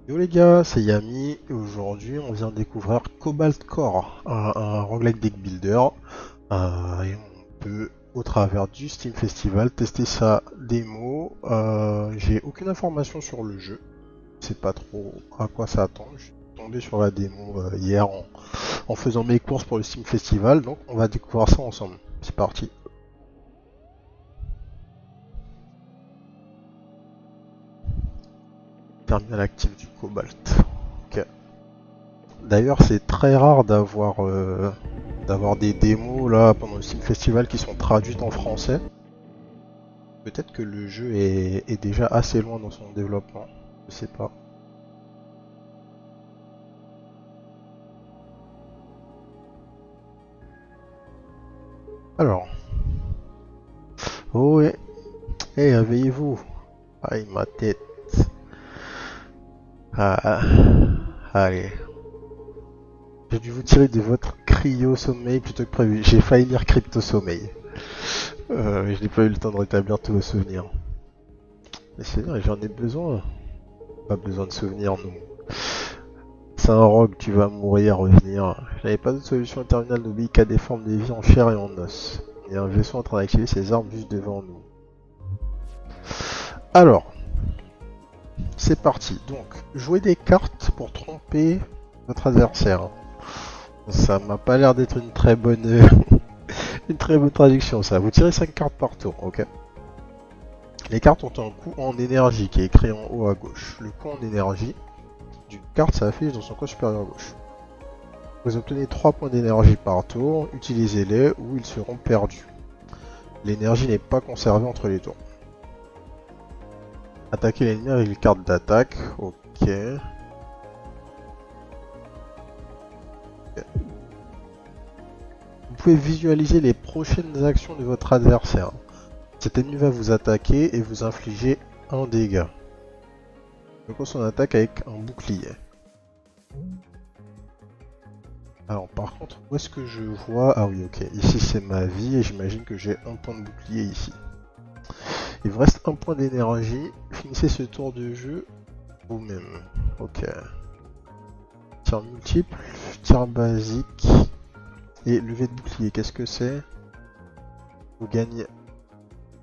Yo les gars, c'est Yami et aujourd'hui on vient découvrir Cobalt Core, un roguelike deck builder et on peut au travers du Steam Festival tester sa démo. J'ai aucune information sur le jeu, je sais pas trop à quoi ça attend. Je suis tombé sur la démo hier en faisant mes courses pour le Steam Festival, donc on va découvrir ça ensemble. C'est parti. Terminal actif du Cobalt. Ok. D'ailleurs, c'est très rare d'avoir des démos là pendant le Steam Festival qui sont traduites en français. Peut-être que le jeu est déjà assez loin dans son développement. Je sais pas. Alors. Oh ouais. Hey, réveillez-vous. Aïe, ma tête. Ah, allez. J'ai dû vous tirer de votre cryo-sommeil plutôt que prévu. J'ai failli lire crypto-sommeil. Mais je n'ai pas eu le temps de rétablir tous vos souvenirs. Mais c'est vrai, j'en ai besoin. Pas besoin de souvenirs, nous. C'est un rogue, tu vas mourir, revenir. Je n'avais pas d'autre solution. Le terminal n'oublie qu'à des formes de vie en chair et en os. Il y a un vaisseau en train d'activer ses armes juste devant nous. Alors, c'est parti. Donc, jouer des cartes pour tromper votre adversaire. Ça m'a pas l'air d'être une très bonne une très bonne traduction ça. Vous tirez 5 cartes par tour, ok. Les cartes ont un coût en énergie qui est écrit en haut à gauche. Le coût en énergie d'une carte s'affiche dans son coin supérieur à gauche. Vous obtenez 3 points d'énergie par tour, utilisez-les ou ils seront perdus. L'énergie n'est pas conservée entre les tours. Attaquer l'ennemi avec les cartes d'attaque, ok. Vous pouvez visualiser les prochaines actions de votre adversaire. Cet ennemi va vous attaquer et vous infliger un dégât. Donc son attaque avec un bouclier. Alors par contre, où est-ce que je vois... Ah oui, ok. Ici c'est ma vie et j'imagine que j'ai un point de bouclier ici. Il vous reste un point d'énergie. Finissez ce tour de jeu vous-même. Ok. Tir multiple, tir basique et levée de bouclier. Qu'est-ce que c'est? Vous gagnez...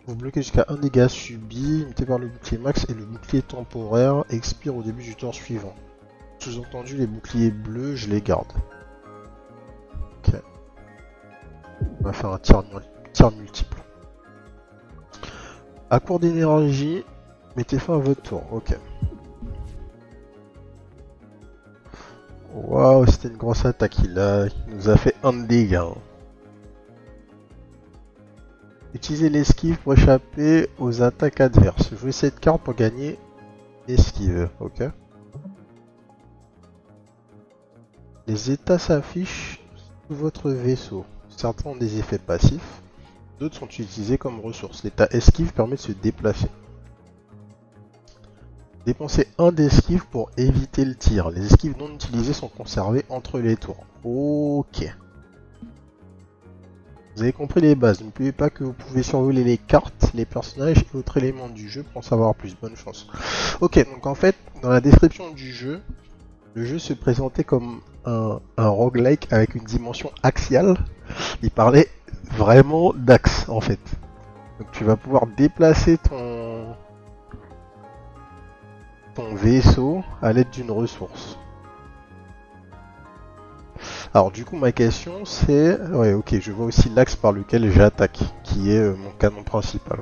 Vous bloquez jusqu'à un dégât subi, mettez par le bouclier max et le bouclier temporaire expire au début du tour suivant. Sous-entendu, les boucliers bleus, je les garde. Ok. On va faire un tir multiple. À court d'énergie, mettez fin à votre tour. Ok. Waouh, c'était une grosse attaque. Il nous a fait un dégât. Utilisez l'esquive pour échapper aux attaques adverses. Jouez cette carte pour gagner l'esquive. Ok. Les états s'affichent sous votre vaisseau. Certains ont des effets passifs, d'autres sont utilisés comme ressources. L'état esquive permet de se déplacer. Dépensez un d'esquive pour éviter le tir. Les esquives non utilisées sont conservées entre les tours. Ok. Vous avez compris les bases. N'oubliez pas que vous pouvez survoler les cartes, les personnages et autres éléments du jeu pour en savoir plus. Bonne chance. Ok, donc en fait, dans la description du jeu, le jeu se présentait comme un roguelike avec une dimension axiale. Il parlait vraiment d'axe en fait. Donc tu vas pouvoir déplacer ton vaisseau à l'aide d'une ressource. Alors du coup ma question c'est... Ouais ok, je vois aussi l'axe par lequel j'attaque, qui est mon canon principal.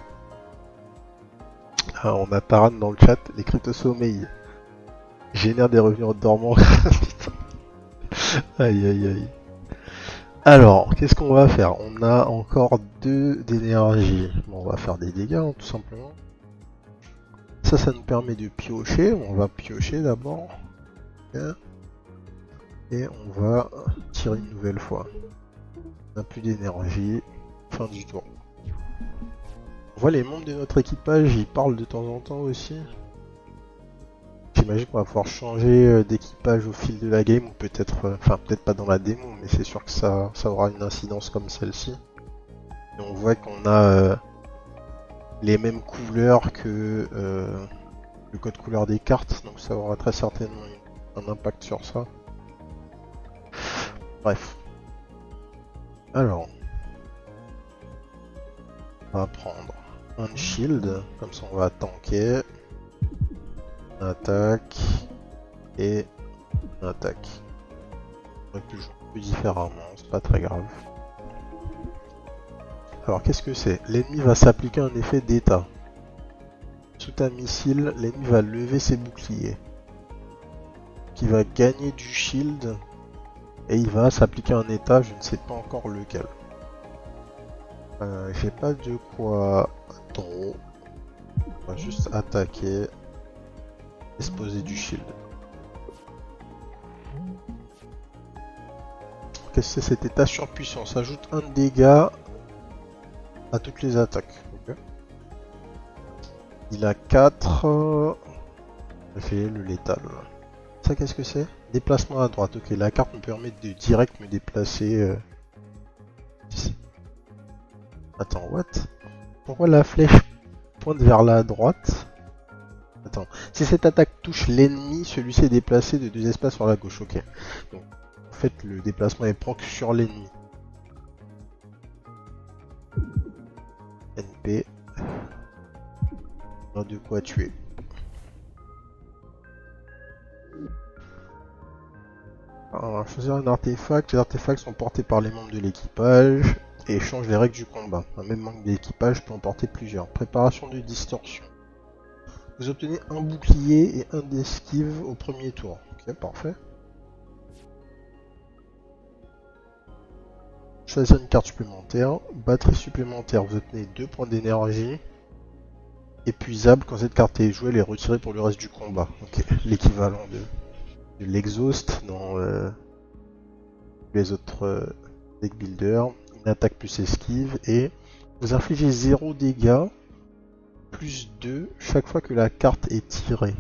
Ah, on a Taran dans le chat, les crypto-sommeils génèrent des revenus dormants. Putain. Aïe aïe aïe. Alors, qu'est-ce qu'on va faire? On a encore 2 d'énergie. Bon, on va faire des dégâts, hein, tout simplement. Ça nous permet de piocher. On va piocher d'abord. Et on va tirer une nouvelle fois. On n'a plus d'énergie. Fin du tour. On voit les membres de notre équipage, ils parlent de temps en temps aussi. J'imagine qu'on va pouvoir changer d'équipage au fil de la game, ou peut-être, enfin peut-être pas dans la démo, mais c'est sûr que ça aura une incidence comme celle-ci. Et on voit qu'on a les mêmes couleurs que le code couleur des cartes, donc ça aura très certainement un impact sur ça. Bref. Alors, on va prendre un shield, comme ça on va tanker, une attaque et une attaque. On aurait pu jouer un peu différemment, c'est pas très grave. Alors qu'est-ce que c'est? L'ennemi va s'appliquer un effet d'état. Sous un missile, l'ennemi va lever ses boucliers. Qui va gagner du shield et il va s'appliquer un état, je ne sais pas encore lequel. J'ai pas de quoi trop. On va juste attaquer et se poser du shield. Qu'est-ce que c'est cet état surpuissant? Ça ajoute un dégât à toutes les attaques. Okay. Il a 4. Fait le létal. Ça, qu'est-ce que c'est? Déplacement à droite. Ok, la carte me permet de direct me déplacer ici. Attends, what? Pourquoi la flèche pointe vers la droite? Attends, si cette attaque touche l'ennemi, celui-ci est déplacé de 2 espaces sur la gauche. Ok. Donc, en fait, le déplacement est proc sur l'ennemi. NP. On a de quoi tuer. Alors, on va choisir un artefact. Les artefacts sont portés par les membres de l'équipage et changent les règles du combat. Un même membre de l'équipage peut en porter plusieurs. Préparation de distorsion. Vous obtenez un bouclier et un d'esquive au premier tour. Ok, parfait. Choisir une carte supplémentaire. Batterie supplémentaire. Vous obtenez 2 points d'énergie. Épuisable. Quand cette carte est jouée, elle est retirée pour le reste du combat. Ok, l'équivalent de l'exhaust dans les autres deck builders. Une attaque plus esquive et vous infligez 0 dégâts plus 2 chaque fois que la carte est tirée.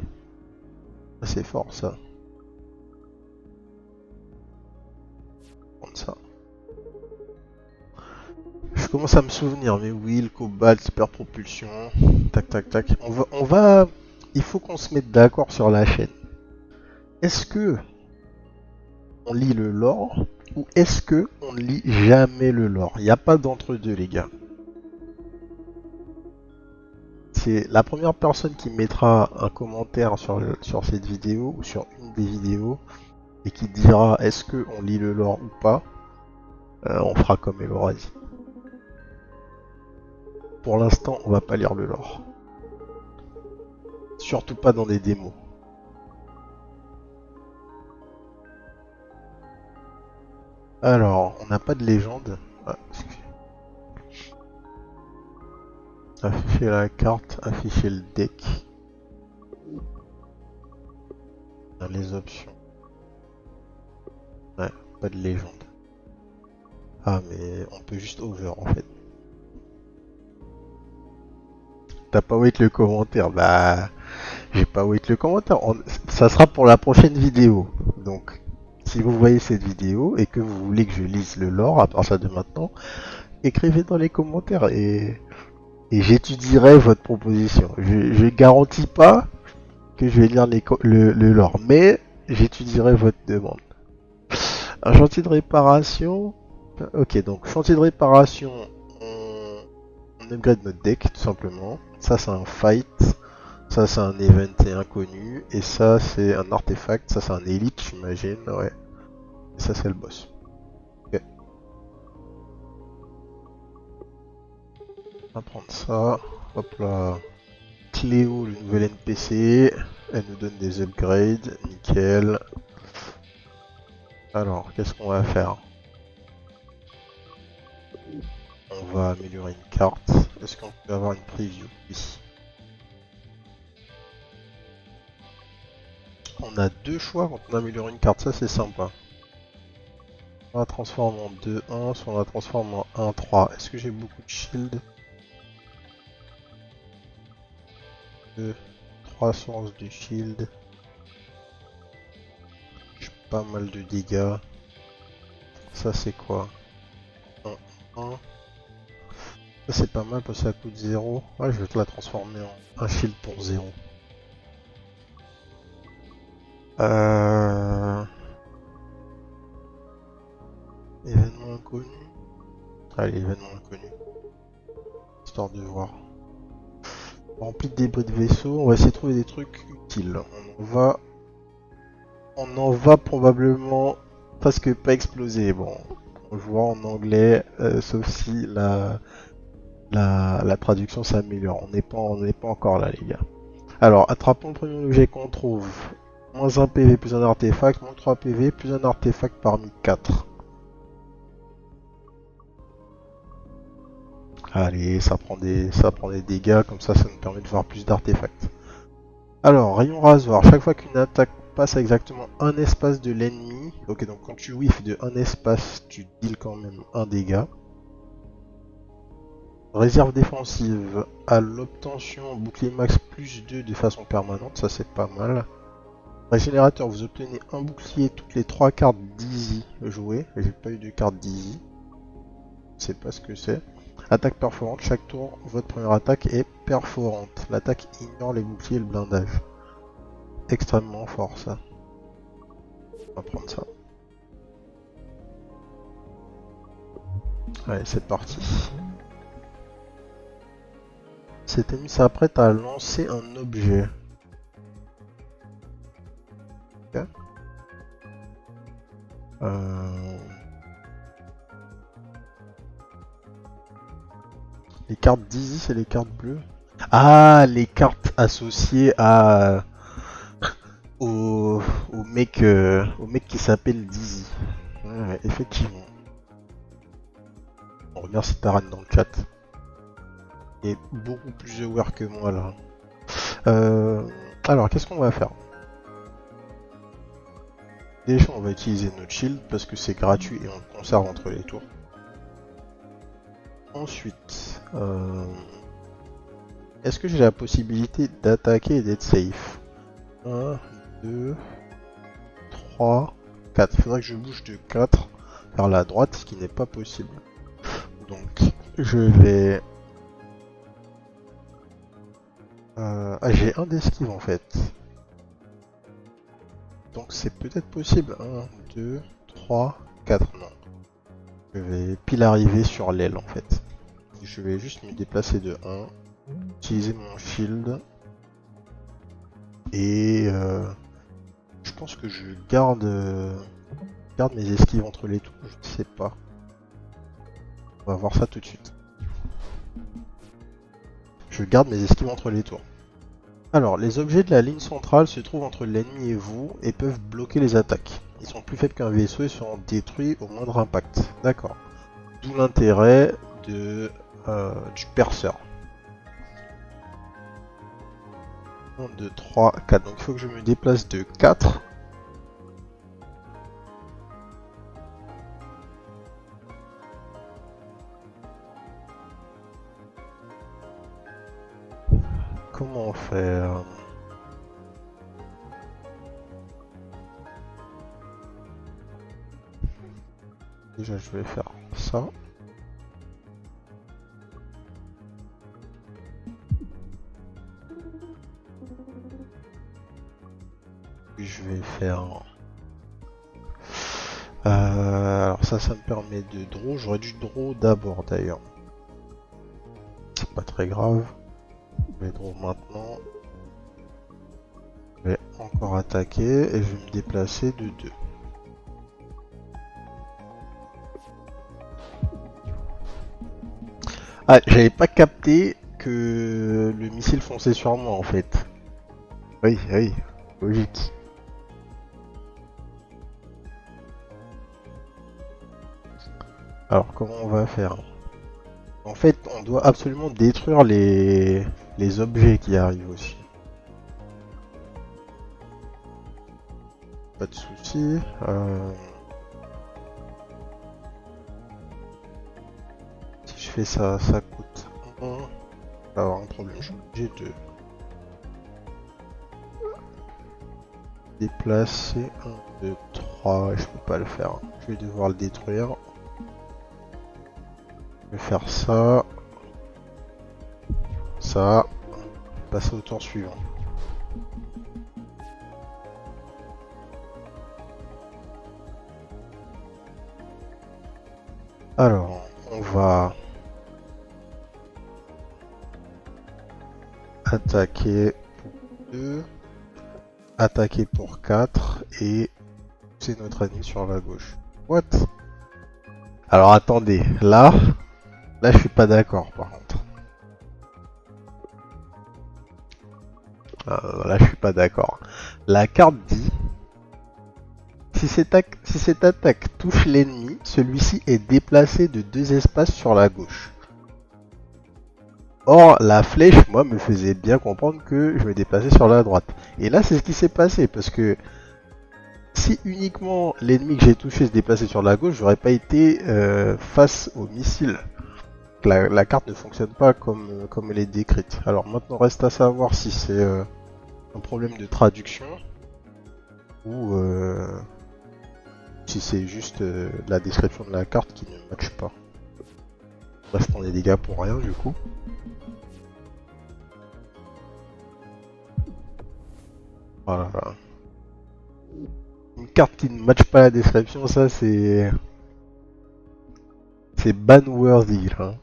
C'est fort ça. Prendre ça. Je commence à me souvenir, mais oui, le cobalt, super propulsion. Tac tac tac. On va. Il faut qu'on se mette d'accord sur la chaîne. Est-ce que on lit le lore ou est-ce que on ne lit jamais le lore? Il n'y a pas d'entre-deux, les gars. C'est la première personne qui mettra un commentaire sur cette vidéo ou sur une des vidéos et qui dira est-ce que on lit le lore ou pas, on fera comme elle aura dit. Pour l'instant, on va pas lire le lore. Surtout pas dans des démos. Alors, on n'a pas de légende. Ah, afficher la carte, afficher le deck. Dans les options. Ouais, pas de légende. Ah, mais on peut juste over en fait. T'as pas wait le commentaire? Bah, j'ai pas wait le commentaire. Ça sera pour la prochaine vidéo. Donc, si vous voyez cette vidéo et que vous voulez que je lise le lore à partir de maintenant, écrivez dans les commentaires et j'étudierai votre proposition. Je garantis pas que je vais lire le lore, mais j'étudierai votre demande. Un chantier de réparation. Ok, donc chantier de réparation, on upgrade notre deck tout simplement. Ça c'est un fight, ça c'est un event et inconnu, et ça c'est un artefact, ça c'est un élite j'imagine, ouais. Et ça c'est le boss. Ok. On va prendre ça, hop là. Cléo, le nouvel NPC, elle nous donne des upgrades, nickel. Alors, qu'est-ce qu'on va faire? On va améliorer une carte. Est-ce qu'on peut avoir une preview? Oui. On a 2 choix quand on améliore une carte, ça c'est sympa. On la transforme en 2-1, soit on la transforme en 1-3. Est-ce que j'ai beaucoup de shield? 2, 3 sources de shield. J'ai pas mal de dégâts. Ça c'est quoi? 1. Ça c'est pas mal parce que ça coûte 0. Ouais, je vais te la transformer en un shield pour 0. Euh... Événement inconnu. Allez, événement inconnu. Histoire de voir. Rempli de débris de vaisseau, on va essayer de trouver des trucs utiles. On en va probablement presque pas exploser. Bon, je vois en anglais, sauf si la traduction s'améliore. On n'est pas encore là, les gars. Alors, attrapons le premier objet qu'on trouve. Moins 1 PV plus un artefact, moins 3 PV plus un artefact parmi 4. Allez, ça prend des dégâts, comme ça nous permet de voir plus d'artefacts. Alors, rayon rasoir, chaque fois qu'une attaque passe à exactement un espace de l'ennemi, ok, donc quand tu whiffes de un espace, tu deals quand même un dégât. Réserve défensive, à l'obtention bouclier max plus 2 de façon permanente, ça c'est pas mal. Régénérateur, vous obtenez un bouclier toutes les 3 cartes d'easy jouées, j'ai pas eu de carte d'easy, je sais pas ce que c'est. Attaque perforante, chaque tour, votre première attaque est perforante. L'attaque ignore les boucliers et le blindage. Extrêmement fort ça. On va prendre ça. Allez, c'est parti. Cet ennemi s'apprête à lancer un objet. Okay. Les cartes d'Easy, c'est les cartes bleues. Ah, les cartes associées à au mec qui s'appelle Dizzy. Ouais, effectivement. On remercie Taran dans le chat. Il est beaucoup plus aware que moi là. Alors, qu'est-ce qu'on va faire? Déjà, on va utiliser notre shield parce que c'est gratuit et on le conserve entre les tours. Ensuite, est-ce que j'ai la possibilité d'attaquer et d'être safe? 1, 2, 3, 4. Il faudrait que je bouge de 4 vers la droite, ce qui n'est pas possible. Donc, je vais... Ah, j'ai un d'esquive en fait. Donc c'est peut-être possible. 1, 2, 3, 4. Non. Je vais pile arriver sur l'aile en fait. Je vais juste me déplacer de 1. Utiliser mon shield. Et je pense que je garde mes esquives entre les tours. Je ne sais pas. On va voir ça tout de suite. Je garde mes esquives entre les tours. Alors, les objets de la ligne centrale se trouvent entre l'ennemi et vous et peuvent bloquer les attaques. Ils sont plus faibles qu'un vaisseau et seront détruits au moindre impact. D'accord. D'où l'intérêt du perceur. 1, 2, 3, 4. Donc il faut que je me déplace de 4. Comment faire? Déjà je vais faire ça. Puis je vais faire... alors ça me permet de draw. J'aurais dû draw d'abord d'ailleurs. C'est pas très grave. Je vais draw maintenant. Je vais encore attaquer et je vais me déplacer de 2. Ah, j'avais pas capté que le missile fonçait sur moi en fait. Oui, oui, logique. Alors comment on va faire? En fait, on doit absolument détruire les objets qui arrivent aussi. Pas de soucis. Si je fais ça, ça coûte 1. On va avoir un problème. Je suis obligé de déplacer 1, 2, 3. Je peux pas le faire. Je vais devoir le détruire. Je vais faire ça. Ça. Passer au tour suivant. Alors, on va attaquer pour 2, attaquer pour 4 et pousser notre ennemi sur la gauche. What? Alors attendez, là je suis pas d'accord par contre. Là je suis pas d'accord. La carte dit si cette attaque touche l'ennemi, celui-ci est déplacé de 2 espaces sur la gauche. Or, la flèche, moi, me faisait bien comprendre que je me déplaçais sur la droite. Et là, c'est ce qui s'est passé, parce que si uniquement l'ennemi que j'ai touché se déplaçait sur la gauche, j'aurais pas été face au missile. La carte ne fonctionne pas comme elle est décrite. Alors maintenant, reste à savoir si c'est un problème de traduction ou si c'est juste la description de la carte qui ne matche pas. Là, je prends des dégâts pour rien, du coup. Voilà. Une carte qui ne matche pas la description, ça c'est ban-worthy là.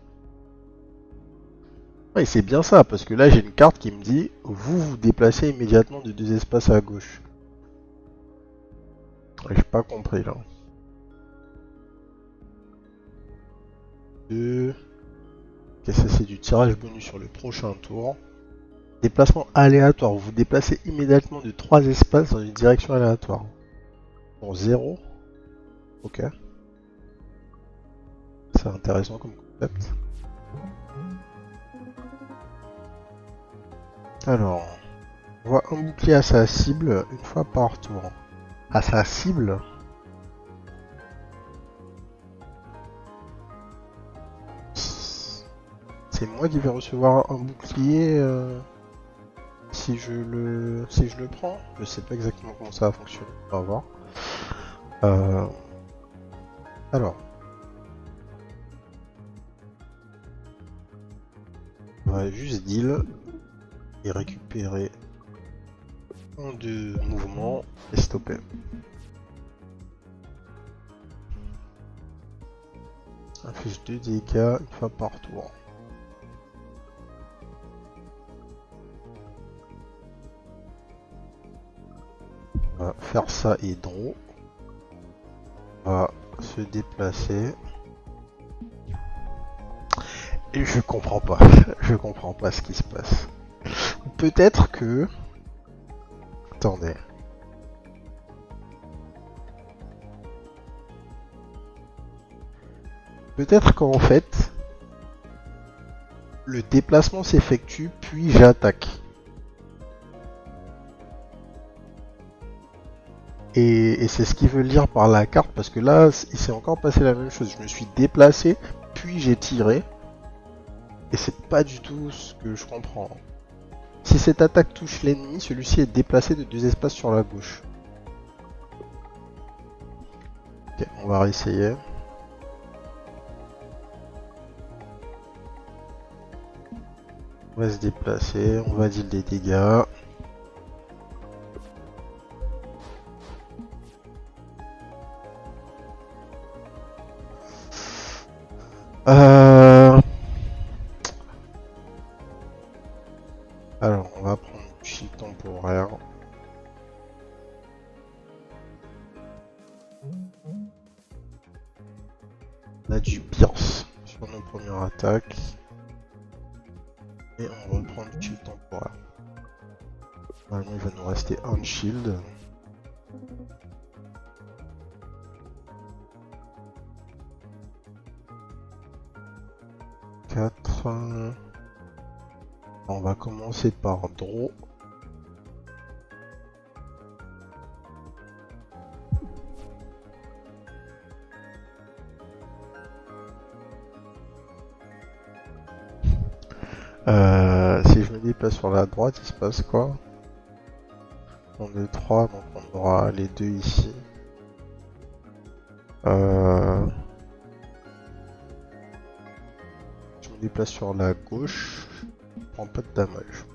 Ouais, c'est bien ça, parce que là j'ai une carte qui me dit vous vous déplacez immédiatement de 2 espaces à gauche. Ouais, j'ai pas compris là. 2. Ok, ça c'est du tirage bonus sur le prochain tour. Déplacement aléatoire, vous vous déplacez immédiatement de 3 espaces dans une direction aléatoire. Bon, 0. Ok. C'est intéressant comme concept. Alors, on voit un bouclier à sa cible une fois par tour. À sa cible? C'est moi qui vais recevoir un bouclier si je le prends. Je sais pas exactement comment ça va fonctionner. On va voir. Alors, on va juste deal et récupérer un de mouvement et stopper. Inflige 2 dégâts une fois par tour. On va faire ça et draw. On va se déplacer. Et je comprends pas. Je comprends pas ce qui se passe. Peut-être que... Attendez. Peut-être qu'en fait, le déplacement s'effectue puis j'attaque. Et c'est ce qu'il veut lire par la carte parce que là, il s'est encore passé la même chose. Je me suis déplacé puis j'ai tiré. Et c'est pas du tout ce que je comprends. Si cette attaque touche l'ennemi, celui-ci est déplacé de 2 espaces sur la gauche. Ok, on va réessayer. On va se déplacer, on va deal des dégâts. Alors, on va prendre du shield temporaire. On a du pierce sur nos premières attaques. Et on reprend du shield temporaire. Normalement, il va nous rester un shield. On va commencer par draw. Si je me déplace sur la droite, il se passe quoi? On est 3, donc on aura les deux ici. Je me déplace sur la gauche, je prends pas de damage.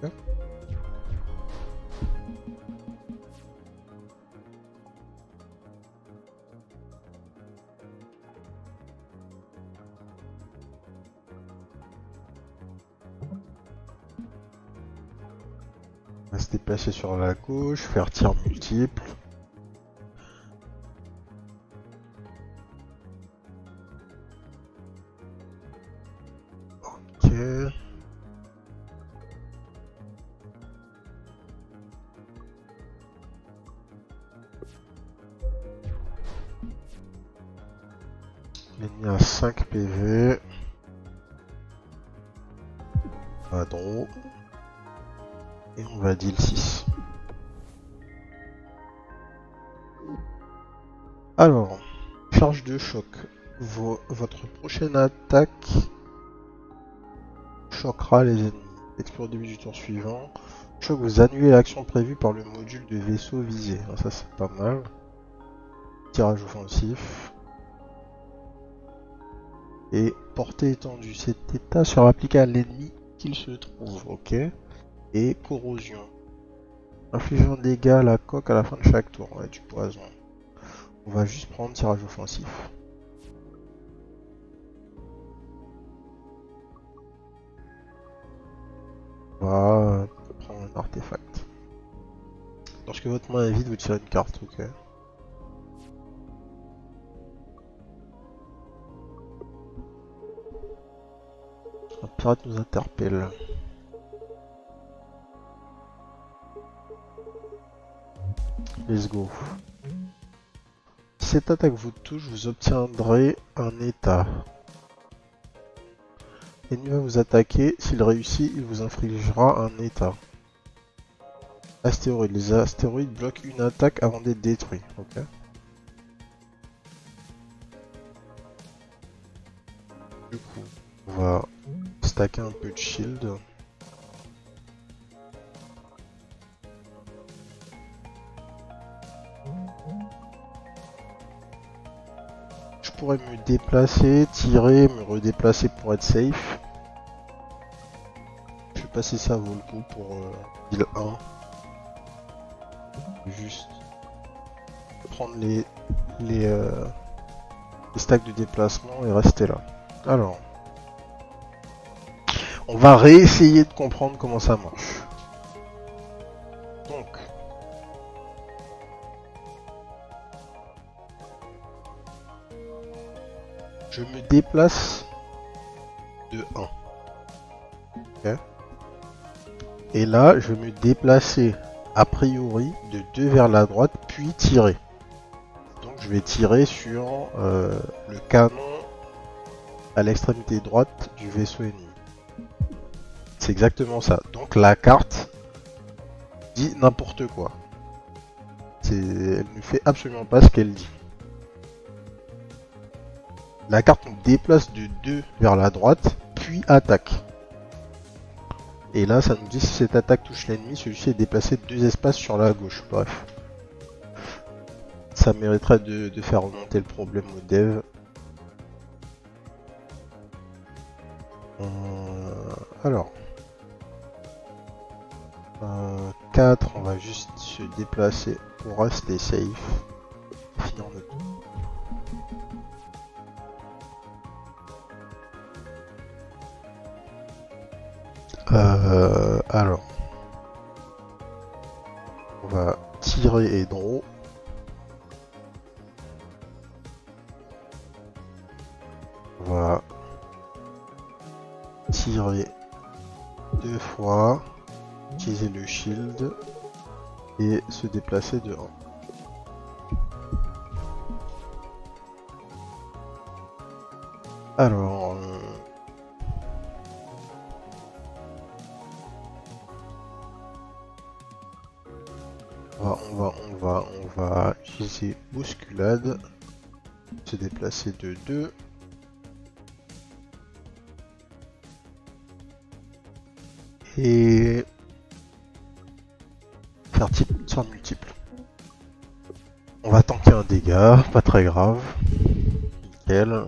Okay. va se déplacer sur la gauche, faire tir multiple. Ok. L'ennemi a 5 PV. Pas draw. Et on va deal 6. Alors, charge de choc. Votre prochaine attaque choquera les ennemis. Expire au début du tour suivant. Choc, vous annulez l'action prévue par le module de vaisseau visé. Alors ça c'est pas mal. Tirage offensif. Et portée étendue. Cet état sera appliqué à l'ennemi qu'il se trouve. Ok. Et corrosion. Infligeant des dégâts à la coque à la fin de chaque tour. Ouais, du poison. On va juste prendre tirage offensif. On va prendre un artefact. Lorsque votre main est vide, vous tirez une carte, ok. Un pirate nous interpelle. Let's go. Si cette attaque vous touche, vous obtiendrez un état. L'ennemi va vous attaquer. S'il réussit, il vous infligera un état. Astéroïdes. Les astéroïdes bloquent une attaque avant d'être détruits. Ok. Du coup, on va stacker un peu de shield. Je pourrais me déplacer, tirer, me redéplacer pour être safe. Je sais pas si ça vaut le coup pour deal 1. Juste prendre les stacks de déplacement et rester là. Alors, on va réessayer de comprendre comment ça marche. Donc, je me déplace de 1. Okay. Et là, je vais me déplacer a priori de 2 vers la droite, puis tirer. Donc je vais tirer sur le canon à l'extrémité droite du vaisseau ennemi. C'est exactement ça. Donc la carte dit n'importe quoi. Elle ne fait absolument pas ce qu'elle dit. La carte nous déplace de 2 vers la droite, puis attaque. Et là, ça nous dit si cette attaque touche l'ennemi, celui-ci est déplacé de 2 espaces sur la gauche. Bref. Ça mériterait de faire remonter le problème au dev. Alors. 4, on va juste se déplacer pour rester safe. Finir notre tour. Alors, on va tirer et draw. On va tirer 2 fois, utiliser le shield et se déplacer de 1. Alors, on va utiliser bousculade, se déplacer de 2. Et faire tir multiple. On va tanker un dégât, pas très grave. Nickel.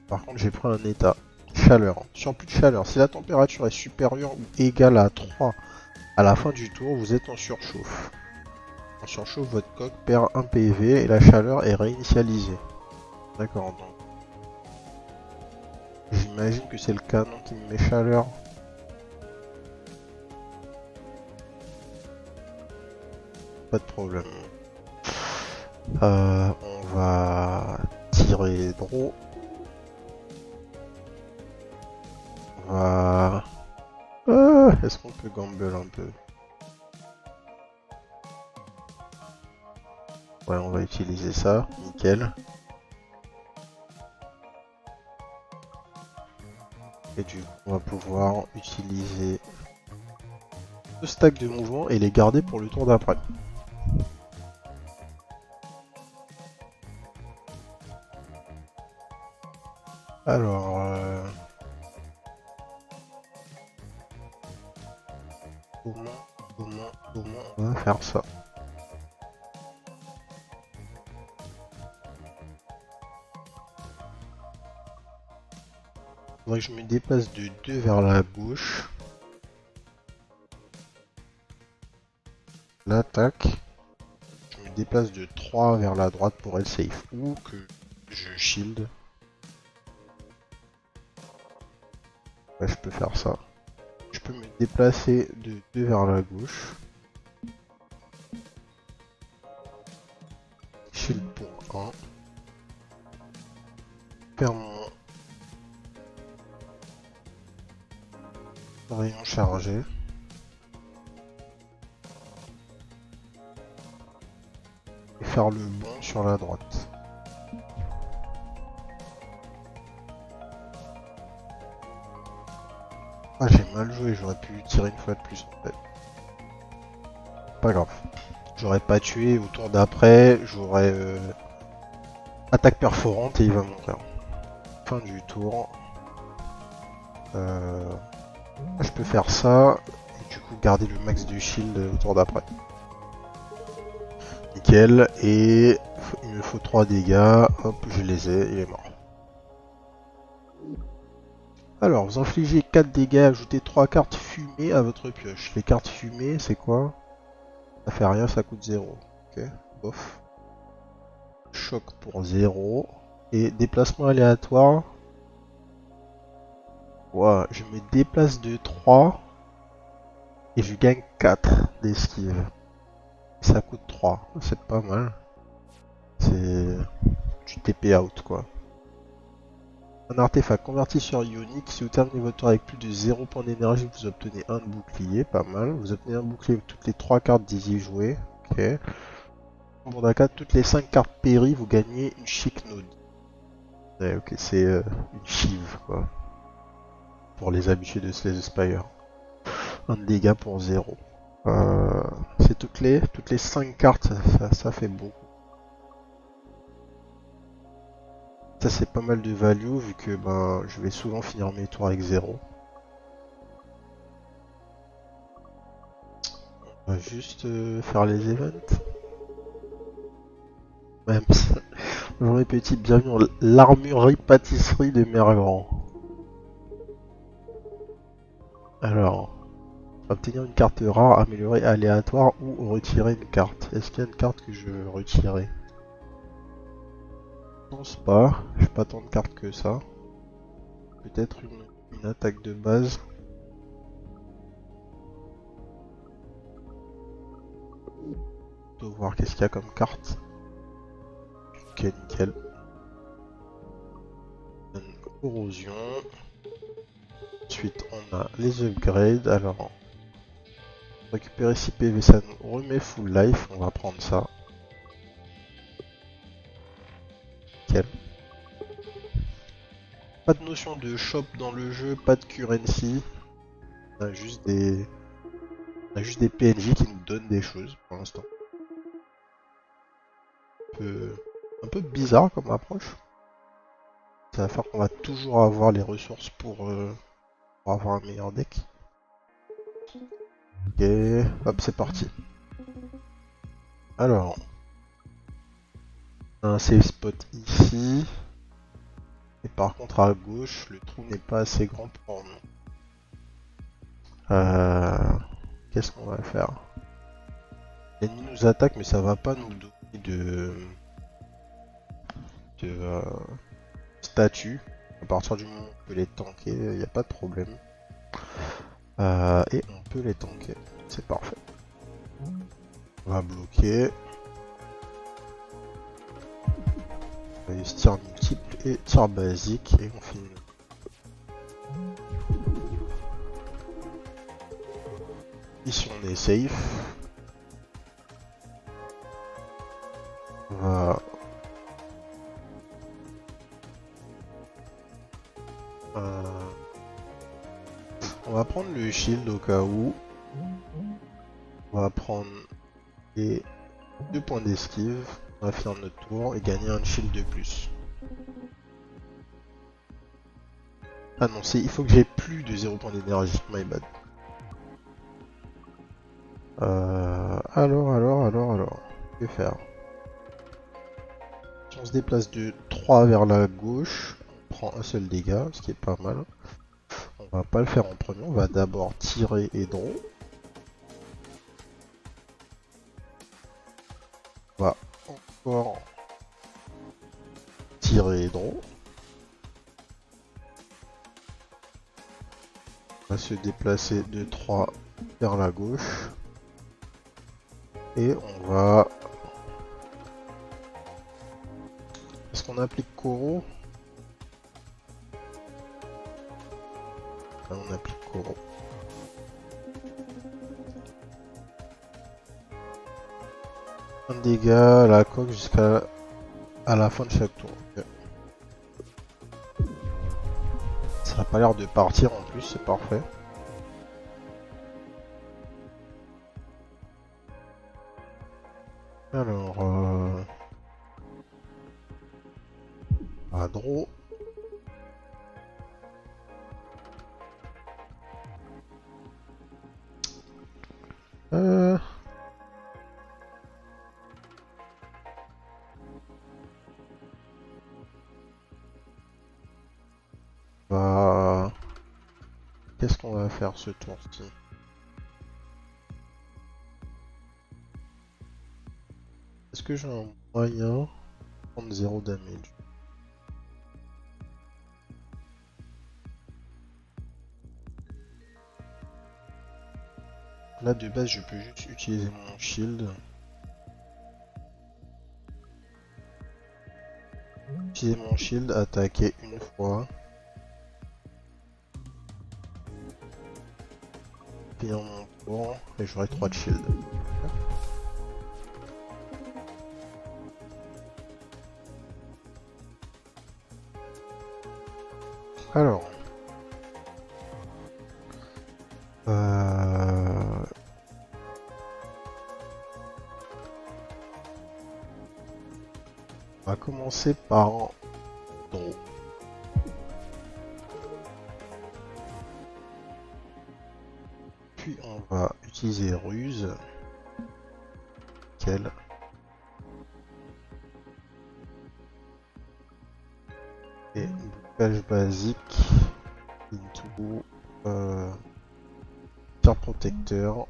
Par contre, j'ai pris un état. Chaleur. Surplus de chaleur. Si la température est supérieure ou égale à 3 à la fin du tour, vous êtes en surchauffe. En surchauffe, votre coque perd 1 PV et la chaleur est réinitialisée. D'accord, donc. J'imagine que c'est le canon qui me met chaleur. pas de problème. On va tirer draw. On va... est-ce qu'on peut gamble un peu? Ouais, on va utiliser ça, nickel. Et du coup, on va pouvoir utiliser 2 stacks de mouvement et les garder pour le tour d'après. Alors, comment on va faire ça? Faudrait que je me déplace de 2 vers la gauche. L'attaque. Je me déplace de 3 vers la droite pour être safe. Ou que je shield. Ouais, je peux faire ça. Je peux me déplacer de 2 vers la gauche. Shield pour 1. Faire mon rayon chargé. Et faire le bond sur la droite. Ah, j'ai mal joué, j'aurais pu tirer une fois de plus en fait. Pas grave. J'aurais pas tué au tour d'après, j'aurais attaque perforante et il va mourir. Fin du tour. Je peux faire ça et du coup garder le max de shield au tour d'après. Nickel, et il me faut 3 dégâts, hop, je les ai, il est mort. Alors, vous infligez 4 dégâts, ajoutez 3 cartes fumées à votre pioche. Les cartes fumées, c'est quoi? Ça fait rien, ça coûte 0. Ok, bof. Choc pour 0. Et déplacement aléatoire. Wow, je me déplace de 3 et je gagne 4 d'esquive. Ça coûte 3, c'est pas mal. C'est du TP out quoi. Un artefact converti sur Ionic, si vous terminez votre tour avec plus de 0 points d'énergie, vous obtenez un bouclier, pas mal. Vous obtenez un bouclier avec toutes les 3 cartes désir jouées. Ok. Pour Daka, toutes les 5 cartes péri, vous gagnez une chic node. Ouais, ok, c'est une chive quoi. Pour les habitués de Slay the Spire. Un dégât pour 0. C'est toutes les 5 cartes, ça fait beaucoup. Ça c'est pas mal de value vu que ben, je vais souvent finir mes tours avec 0. On va juste faire les events. Même ça. Bonjour les petits, bienvenue dans l'armurerie pâtisserie de Mergrand. Alors, obtenir une carte rare, améliorer aléatoire ou retirer une carte. Est-ce qu'il y a une carte que je veux retirer? Je pense pas, j'ai pas tant de cartes que ça. Peut-être une attaque de base. On va voir qu'est-ce qu'il y a comme carte. Ok, nickel. Corrosion. Ensuite, on a les upgrades. Alors, récupérer 6 PV, ça nous remet full life. On va prendre ça. Nickel. Pas de notion de shop dans le jeu, pas de currency. On a juste des PNJ qui nous donnent des choses pour l'instant. Un peu bizarre comme approche. Ça va faire qu'on va toujours avoir les ressources pour avoir un meilleur deck. Ok, hop, c'est parti. Alors, un safe spot ici. Et par contre, à gauche, le trou n'est pas assez grand pour nous. Qu'est-ce qu'on va faire? L'ennemi nous attaque, mais ça va pas nous donner de statut. À partir du moment où on peut les tanker, il n'y a pas de problème. Et on peut les tanker, c'est parfait. On va bloquer. On va use tir multiple et tir basique et on finit. Ici on est safe. On va prendre le shield au cas où. On va prendre les 2 points d'esquive. On va finir notre tour et gagner un shield de plus. Ah non, il faut que j'ai plus de 0 points d'énergie, my bad. Alors, que faire? Si on se déplace de 3 vers la gauche, on prend un seul dégât, ce qui est pas mal. On va pas le faire en premier, on va d'abord tirer et draw. On va encore tirer et draw. On va se déplacer de 3 vers la gauche. Et on va... Est-ce qu'on applique Koro? Ah, on applique Koro. Un dégât à la coque jusqu'à la fin de chaque tour. Okay. Ça n'a pas l'air de partir en plus, c'est parfait. Alors, à draw. Qu'est-ce qu'on va faire ce tour-ci? Est-ce que j'ai un moyen de prendre 0 damage? Là de base je peux juste utiliser mon shield. Utiliser mon shield, attaquer une fois. Finir mon tour et j'aurai 3 de shield. Alors. On va commencer par un draw. Puis on va utiliser ruse. Quelle et blocage basique into tir protecteur.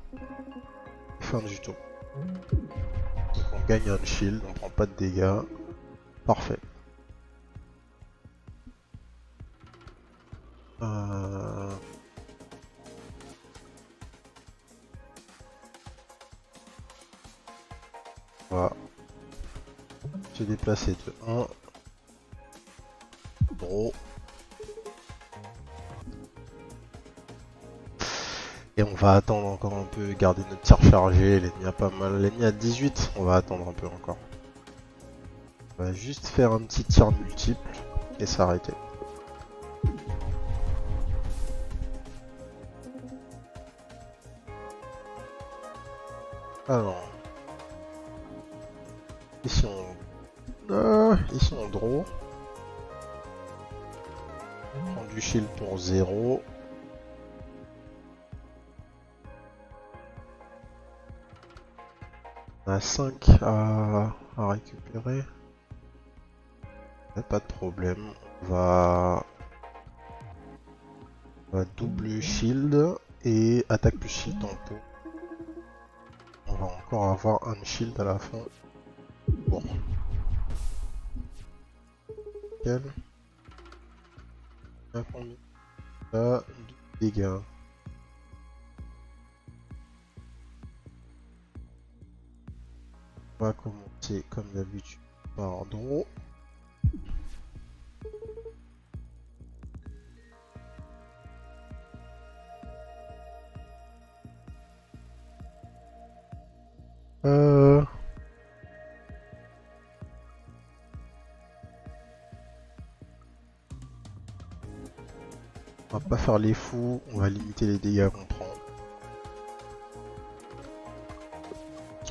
Fin du tour. Donc on gagne un shield, on prend pas de dégâts. Parfait. On va se déplacer de 1. Draw. Et on va attendre encore un peu, garder notre tir chargé. L'ennemi a pas mal. L'ennemi a 18, on va attendre un peu encore. On va juste faire un petit tir multiple et s'arrêter. Alors, ici on draw. On prend du shield pour 0. On a 5 à récupérer. Pas de problème. On va double shield et attaque plus shield tempo. On va encore avoir un shield à la fin. Bon. Nickel. On a combien? Là, 12 dégâts. On va commencer comme d'habitude par draw. On va pas faire les fous, on va limiter les dégâts qu'on prend.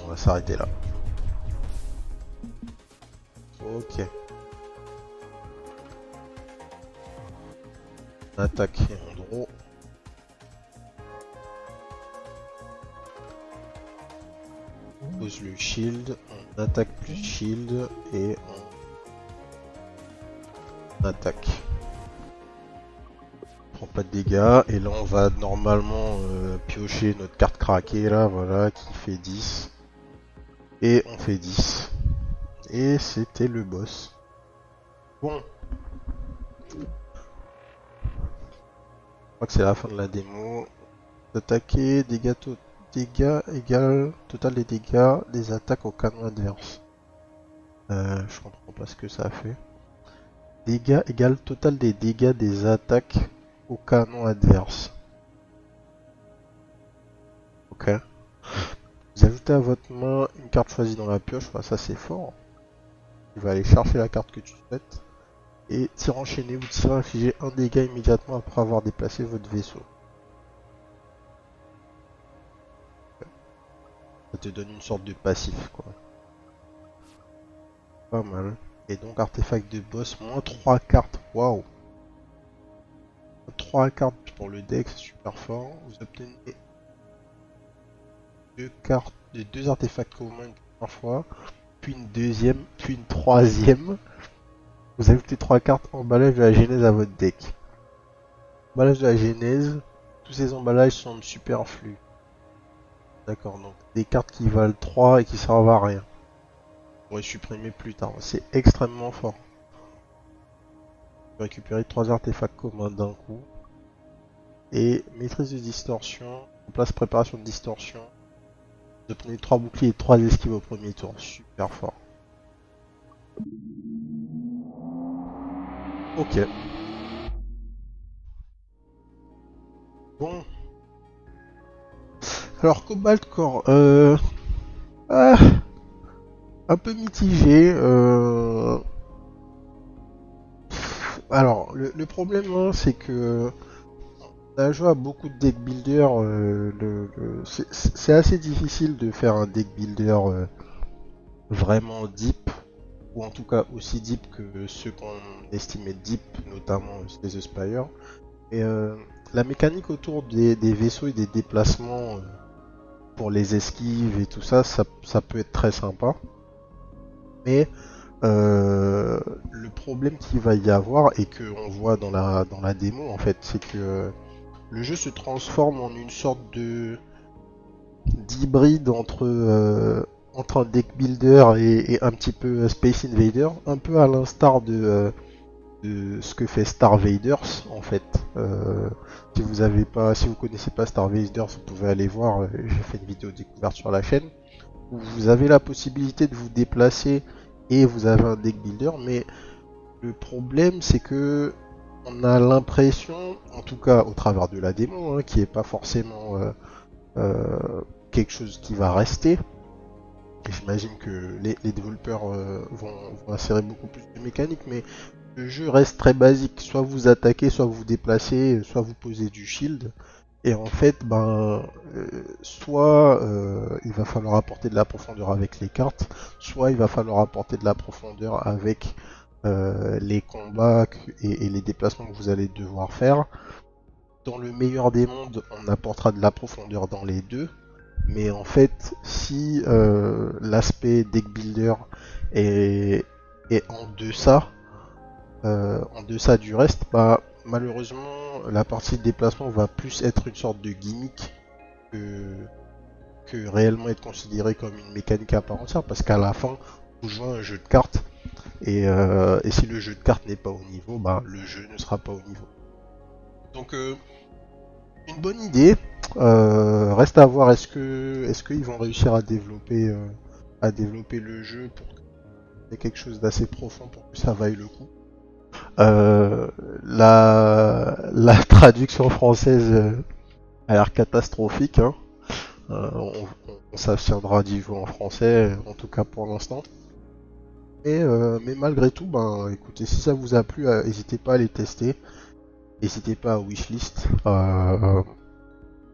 On va s'arrêter là. Ok. On attaque et on draw. On pose le shield, on attaque plus shield et on attaque. On prend pas de dégâts et là on va normalement piocher notre carte craquée là, voilà, qui fait 10. Et on fait 10. Et c'était le boss. Bon. Je crois que c'est la fin de la démo. Attaquer, dégâts égale total des dégâts des attaques au canon adverse. Je comprends pas ce que ça fait. Dégâts égale total des dégâts des attaques au canon adverse. Ok. Vous ajoutez à votre main une carte choisie dans la pioche, bah, ça c'est fort. Tu vas aller chercher la carte que tu souhaites. Et tir enchaîné, vous tirez infliger un dégât immédiatement après avoir déplacé votre vaisseau. Ça te donne une sorte de passif quoi. Pas mal. Et donc artefact de boss, moins 3 cartes. Waouh. 3 cartes pour le deck, c'est super fort. Vous obtenez 2 cartes, de 2 artefacts communs une première fois, puis une deuxième, puis une troisième. Vous ajoutez 3 cartes emballage de la genèse à votre deck. Emballage de la genèse, tous ces emballages sont de superflu. D'accord, donc des cartes qui valent 3 et qui servent à rien. Vous pourrez supprimer plus tard, c'est extrêmement fort. Vous récupérez 3 artefacts communs d'un coup. Et maîtrise de distorsion, place préparation de distorsion. Vous obtenez 3 boucliers et 3 esquives au premier tour, super fort. Ok. Bon. Alors Cobalt Core, un peu mitigé. Alors le problème hein, c'est que on a joué à beaucoup de deck builders. C'est assez difficile de faire un deck builder vraiment deep, ou en tout cas aussi deep que ceux qu'on estimait deep, notamment les Spire. Et la mécanique autour des vaisseaux et des déplacements pour les esquives et tout ça, ça peut être très sympa. Mais le problème qu'il va y avoir et qu'on voit dans la démo en fait, c'est que le jeu se transforme en une sorte d'hybride entre un deck builder et un petit peu Space Invader, un peu à l'instar de ce que fait Star Vaders en fait. Si vous connaissez pas Star Vaders, vous pouvez aller voir. J'ai fait une vidéo découverte sur la chaîne où vous avez la possibilité de vous déplacer et vous avez un deck builder, mais le problème c'est que on a l'impression, en tout cas au travers de la démo, hein, qui est pas forcément quelque chose qui va rester. J'imagine que les développeurs vont insérer beaucoup plus de mécaniques, mais le jeu reste très basique. Soit vous attaquez, soit vous déplacez, soit vous posez du shield. Et en fait, soit il va falloir apporter de la profondeur avec les cartes, soit il va falloir apporter de la profondeur avec les combats et les déplacements que vous allez devoir faire. Dans le meilleur des mondes, on apportera de la profondeur dans les deux. Mais en fait, si l'aspect deck builder est en deçà du reste, malheureusement, la partie de déplacement va plus être une sorte de gimmick que réellement être considéré comme une mécanique à part entière, parce qu'à la fin, vous jouez à un jeu de cartes, et si le jeu de cartes n'est pas au niveau, le jeu ne sera pas au niveau. Donc, une bonne idée. Reste à voir est-ce qu'ils vont réussir à développer à développer le jeu pour que c'est quelque chose d'assez profond pour que ça vaille le coup. La traduction française a l'air catastrophique, hein. On s'abstiendra d'y jouer en français, en tout cas pour l'instant. Mais malgré tout, ben écoutez, si ça vous a plu, n'hésitez pas à les tester. N'hésitez pas à wishlist.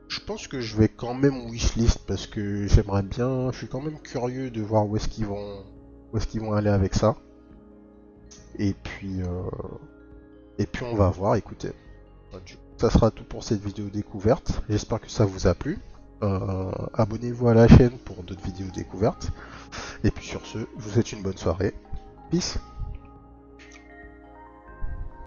Je pense que je vais quand même wishlist parce que j'aimerais bien. Je suis quand même curieux de voir où est-ce qu'ils vont aller avec ça. Et puis, on va voir. Écoutez, du coup, ça sera tout pour cette vidéo découverte. J'espère que ça vous a plu. Abonnez-vous à la chaîne pour d'autres vidéos découvertes. Et puis sur ce, je vous souhaite une bonne soirée. Peace.